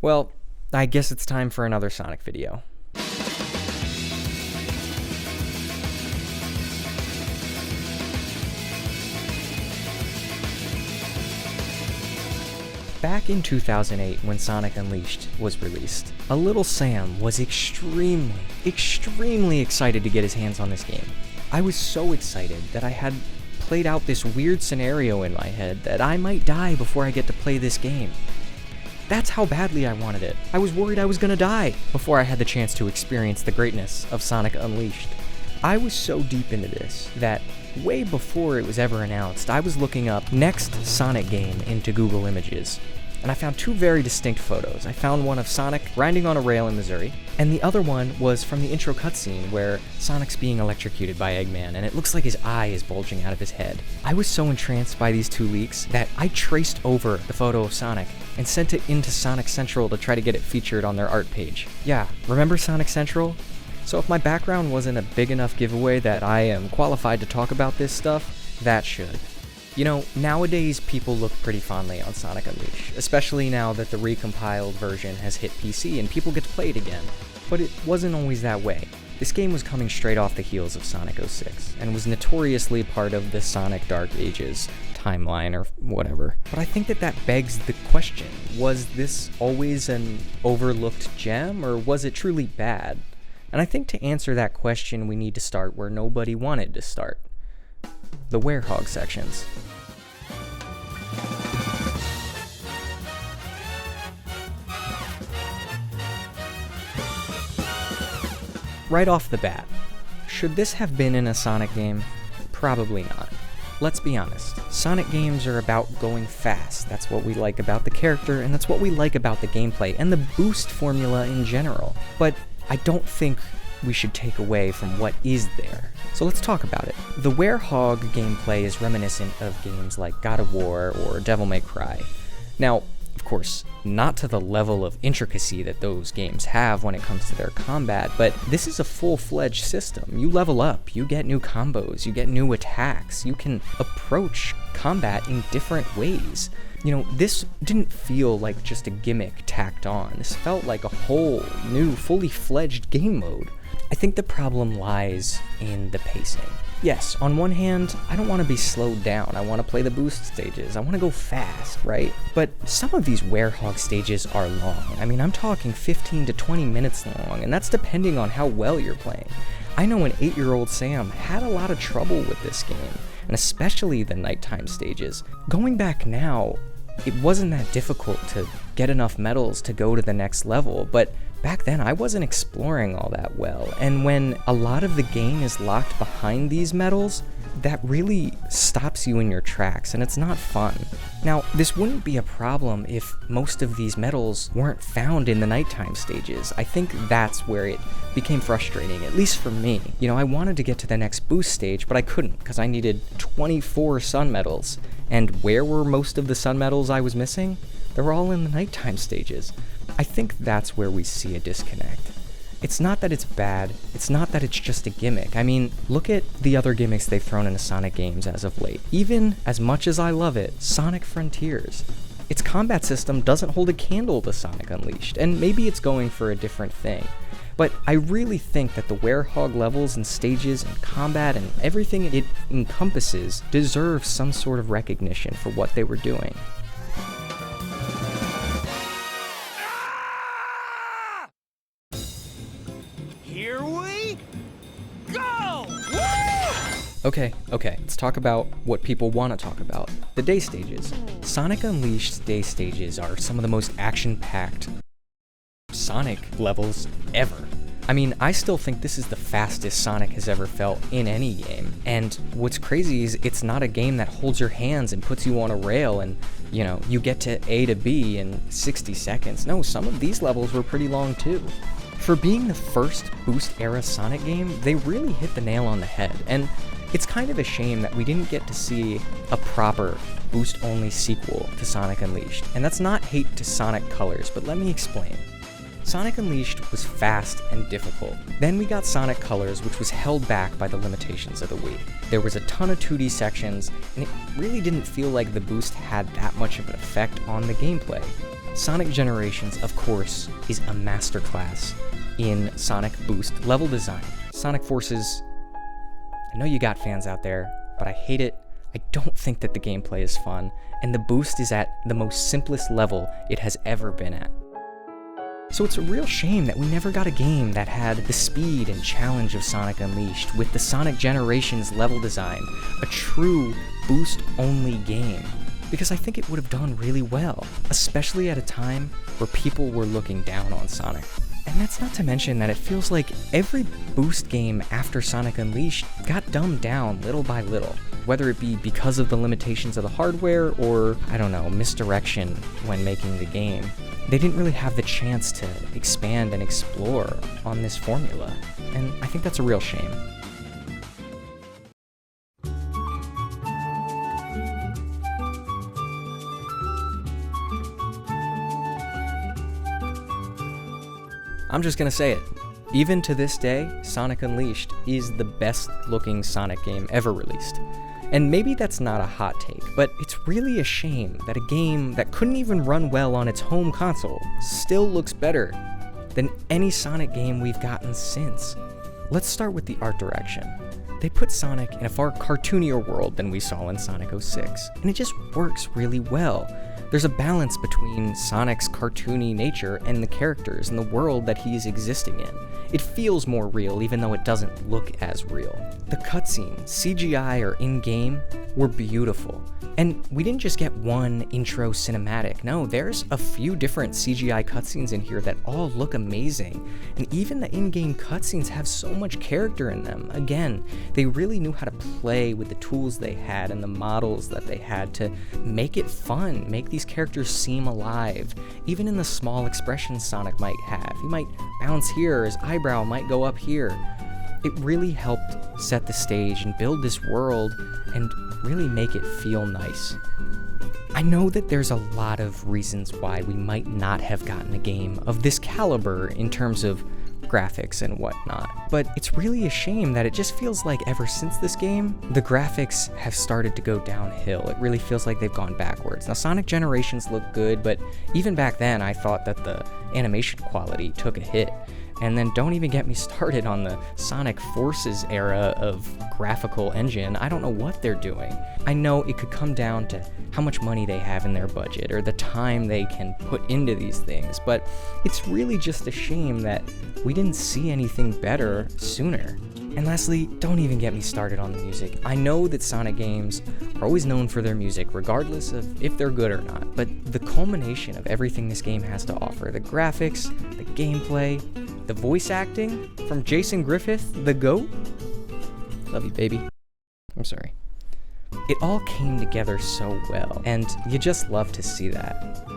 Well, I guess it's time for another Sonic video. Back in 2008, when Sonic Unleashed was released, a little Sam was extremely excited to get his hands on this game. I was so excited that I had played out this weird scenario in my head that I might die before I get to play this game. That's how badly I wanted it. I was worried I was gonna die before I had the chance to experience the greatness of Sonic Unleashed. I was so deep into this that way before it was ever announced, I was looking up next Sonic game into Google Images, and I found two very distinct photos. I found one of Sonic grinding on a rail in Missouri, and the other one was from the intro cutscene where Sonic's being electrocuted by Eggman, and it looks like his eye is bulging out of his head. I was so entranced by these two leaks that I traced over the photo of Sonic and sent it into Sonic Central to try to get it featured on their art page. Yeah, remember Sonic Central? So if my background wasn't a big enough giveaway that I am qualified to talk about this stuff, that should. You know, nowadays people look pretty fondly on Sonic Unleashed, especially now that the recompiled version has hit PC and people get to play it again. But it wasn't always that way. This game was coming straight off the heels of Sonic 06, and was notoriously part of the Sonic Dark Ages timeline or whatever. But I think that begs the question, was this always an overlooked gem, or was it truly bad? And I think to answer that question, we need to start where nobody wanted to start. The werehog sections. Right off the bat, should this have been in a Sonic game? Probably not. Let's be honest, Sonic games are about going fast. That's what we like about the character, and that's what we like about the gameplay, and the boost formula in general. But I don't think we should take away from what is there. So let's talk about it. The werehog gameplay is reminiscent of games like God of War or Devil May Cry. Now, of course, not to the level of intricacy that those games have when it comes to their combat, but this is a full-fledged system. You level up, you get new combos, you get new attacks, you can approach combat in different ways. You know, this didn't feel like just a gimmick tacked on. This felt like a whole new, fully fledged game mode. I think the problem lies in the pacing. Yes, on one hand, I don't want to be slowed down. I want to play the boost stages. I want to go fast, right? But some of these werehog stages are long. I mean, I'm talking 15 to 20 minutes long, and that's depending on how well you're playing. I know an 8-year-old Sam had a lot of trouble with this game, and especially the nighttime stages. Going back now, it wasn't that difficult to get enough medals to go to the next level, but back then I wasn't exploring all that well, and when a lot of the game is locked behind these medals, that really stops you in your tracks, and it's not fun. Now, this wouldn't be a problem if most of these medals weren't found in the nighttime stages. I think that's where it became frustrating, at least for me. You know, I wanted to get to the next boost stage, but I couldn't, because I needed 24 sun medals. And where were most of the sun medals I was missing? They were all in the nighttime stages. I think that's where we see a disconnect. It's not that it's bad, it's not that it's just a gimmick. I mean, look at the other gimmicks they've thrown into Sonic games as of late. Even as much as I love it, Sonic Frontiers. Its combat system doesn't hold a candle to Sonic Unleashed, and maybe it's going for a different thing. But I really think that the werehog levels and stages and combat and everything it encompasses deserves some sort of recognition for what they were doing. Here we go! Okay, let's talk about what people want to talk about. The day stages. Sonic Unleashed's day stages are some of the most action-packed Sonic levels ever. I mean, I still think this is the fastest Sonic has ever felt in any game. And what's crazy is it's not a game that holds your hands and puts you on a rail and, you know, you get to A to B in 60 seconds. No, some of these levels were pretty long too. For being the first boost-era Sonic game, they really hit the nail on the head, and it's kind of a shame that we didn't get to see a proper boost-only sequel to Sonic Unleashed. And that's not hate to Sonic Colors, but let me explain. Sonic Unleashed was fast and difficult. Then we got Sonic Colors, which was held back by the limitations of the Wii. There was a ton of 2D sections, and it really didn't feel like the boost had that much of an effect on the gameplay. Sonic Generations, of course, is a masterclass in Sonic Boost level design. Sonic Forces, I know you got fans out there, but I hate it. I don't think that the gameplay is fun, and the boost is at the most simplest level it has ever been at. So it's a real shame that we never got a game that had the speed and challenge of Sonic Unleashed with the Sonic Generations level design, a true boost-only game, because I think it would have done really well, especially at a time where people were looking down on Sonic. And that's not to mention that it feels like every boost game after Sonic Unleashed got dumbed down little by little, whether it be because of the limitations of the hardware or, I don't know, misdirection when making the game. They didn't really have the chance to expand and explore on this formula, and I think that's a real shame. I'm just gonna say it. Even to this day, Sonic Unleashed is the best looking Sonic game ever released. And maybe that's not a hot take, but it's really a shame that a game that couldn't even run well on its home console still looks better than any Sonic game we've gotten since. Let's start with the art direction. They put Sonic in a far cartoonier world than we saw in Sonic 06, and it just works really well. There's a balance between Sonic's cartoony nature and the characters and the world that he's existing in. It feels more real even though it doesn't look as real. The cutscenes, CGI or in-game, were beautiful. And we didn't just get one intro cinematic. No, there's a few different CGI cutscenes in here that all look amazing. And even the in-game cutscenes have so much character in them. Again, they really knew how to play with the tools they had and the models that they had to make it fun, make these characters seem alive. Even in the small expressions Sonic might have. He might bounce here, his eyebrow might go up here. It really helped set the stage and build this world and really make it feel nice. I know that there's a lot of reasons why we might not have gotten a game of this caliber in terms of graphics and whatnot, but it's really a shame that it just feels like ever since this game, the graphics have started to go downhill. It really feels like they've gone backwards. Now, Sonic Generations look good, but even back then I thought that the animation quality took a hit. And then don't even get me started on the Sonic Forces era of graphical engine. I don't know what they're doing. I know it could come down to how much money they have in their budget or the time they can put into these things, but it's really just a shame that we didn't see anything better sooner. And lastly, don't even get me started on the music. I know that Sonic games are always known for their music, regardless of if they're good or not, but the culmination of everything this game has to offer, the graphics, the gameplay, the voice acting from Jason Griffith, the GOAT. Love you, baby. I'm sorry. It all came together so well, and you just love to see that.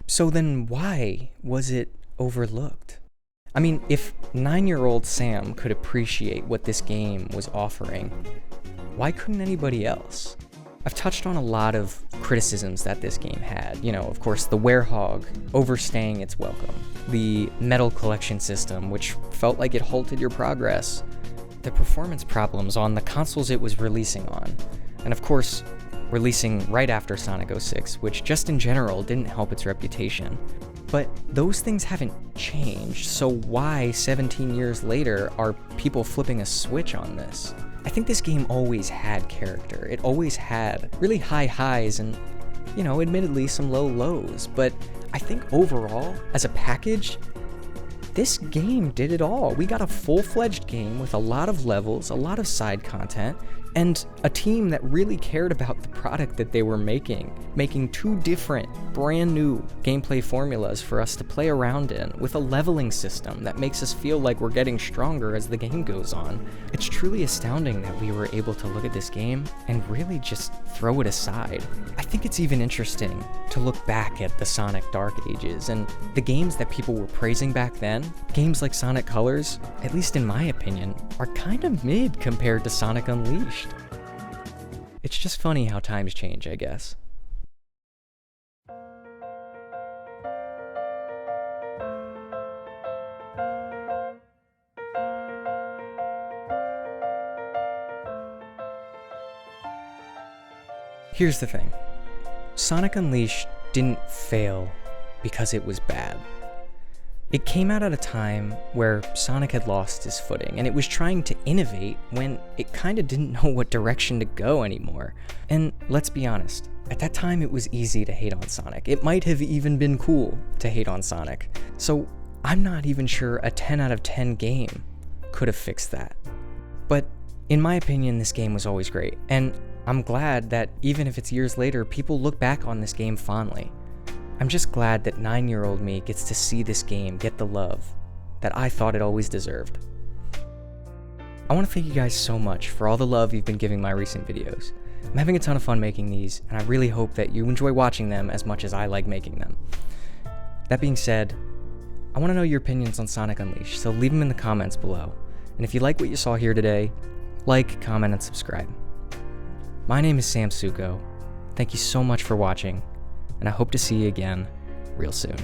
So then why was it overlooked? I mean, if 9-year-old Sam could appreciate what this game was offering, why couldn't anybody else? I've touched on a lot of criticisms that this game had. You know, of course, the werehog overstaying its welcome, the medal collection system, which felt like it halted your progress, the performance problems on the consoles it was releasing on, and of course, releasing right after Sonic 06, which just in general didn't help its reputation. But those things haven't changed, so why 17 years later are people flipping a switch on this? I think this game always had character. It always had really high highs and, you know, admittedly some low lows, but I think overall, as a package, this game did it all. We got a full-fledged game with a lot of levels, a lot of side content, and a team that really cared about the product that they were making 2 different, brand new gameplay formulas for us to play around in, with a leveling system that makes us feel like we're getting stronger as the game goes on. It's truly astounding that we were able to look at this game and really just throw it aside. I think it's even interesting to look back at the Sonic Dark Ages and the games that people were praising back then. Games like Sonic Colors, at least in my opinion, are kind of mid compared to Sonic Unleashed. It's just funny how times change, I guess. Here's the thing. Sonic Unleashed didn't fail because it was bad. It came out at a time where Sonic had lost his footing, and it was trying to innovate when it kinda didn't know what direction to go anymore. And let's be honest, at that time it was easy to hate on Sonic. It might have even been cool to hate on Sonic. So I'm not even sure a 10 out of 10 game could have fixed that. But in my opinion, this game was always great, and I'm glad that even if it's years later, people look back on this game fondly. I'm just glad that 9-year-old me gets to see this game get the love that I thought it always deserved. I want to thank you guys so much for all the love you've been giving my recent videos. I'm having a ton of fun making these, and I really hope that you enjoy watching them as much as I like making them. That being said, I want to know your opinions on Sonic Unleashed, so leave them in the comments below. And if you like what you saw here today, like, comment, and subscribe. My name is Samsuko. Thank you so much for watching, and I hope to see you again real soon.